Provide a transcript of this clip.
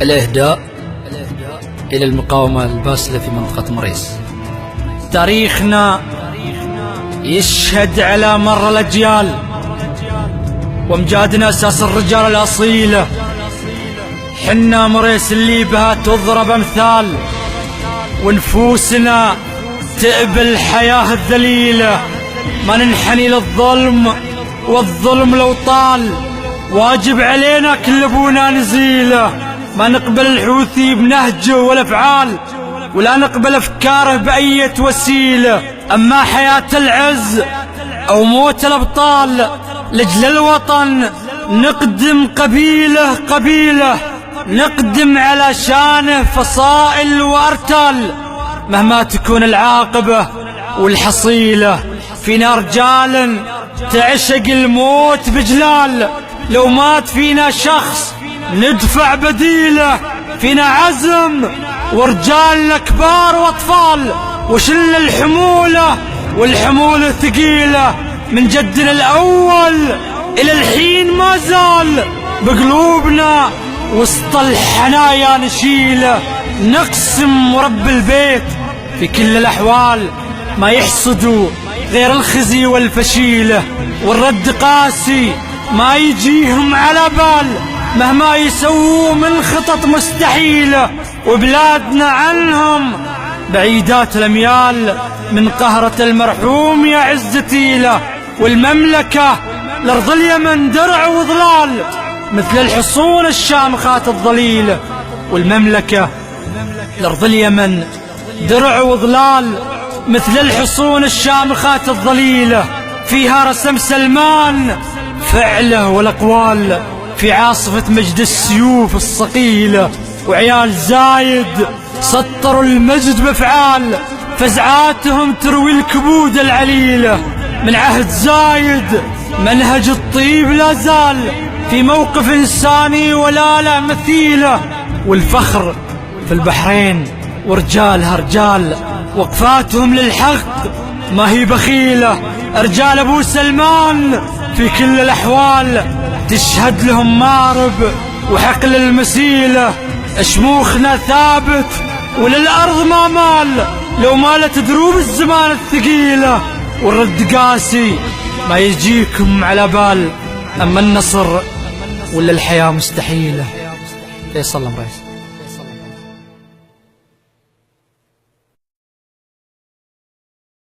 الإهداء إلى المقاومة الباسلة في منطقة مريس. تاريخنا يشهد على مر الأجيال وامجادنا أساس الرجال الأصيلة. حنا مريس اللي بها تضرب أمثال، ونفوسنا تأبى الحياة الذليلة. ما ننحني للظلم، والظلم لو طال واجب علينا كل ابونا نزيله. ما نقبل الحوثي بنهجه والافعال، ولا نقبل افكاره بأية وسيله. اما حياة العز او موت الابطال لاجل الوطن نقدم قبيله قبيله، نقدم على شانه فصائل وارتال. مهما تكون العاقبة والحصيلة، فينا رجال تعشق الموت بجلال. لو مات فينا شخص ندفع بديله، فينا عزم ورجالنا كبار واطفال، وشلنا الحمولة والحمولة ثقيلة. من جدنا الاول الى الحين ما زال بقلوبنا وسط الحنايا نشيله. نقسم رب البيت في كل الأحوال ما يحصدوا غير الخزي والفشيلة، والرد قاسي ما يجيهم على بال مهما يسووا من خطط مستحيلة. وبلادنا عنهم بعيدات الأميال من قهرة المرحوم يا عزتيله. والمملكة لأرض اليمن درع وظلال مثل الحصون الشامخات الظليلة. والمملكة لأرض اليمن درع وظلال مثل الحصون الشامخات الظليلة. فيها رسم سلمان فعله والأقوال في عاصفة مجد السيوف الصقيلة. وعيال زايد سطروا المجد بأفعال، فزعاتهم تروي الكبود العليلة. من عهد زايد منهج الطيب لا زال في موقف إنساني ولا لا مثيله. والفخر في البحرين ورجالها رجال، وقفاتهم للحق ما هي بخيلة. رجال أبو سلمان في كل الأحوال تشهد لهم مارب وحقل المسيلة. شموخنا ثابت وللأرض ما مال، لو مالت دروب الزمان الثقيلة. والرد قاسي ما يجيكم على بال، أما النصر ولا الحياة مستحيلة. فيصل مريس.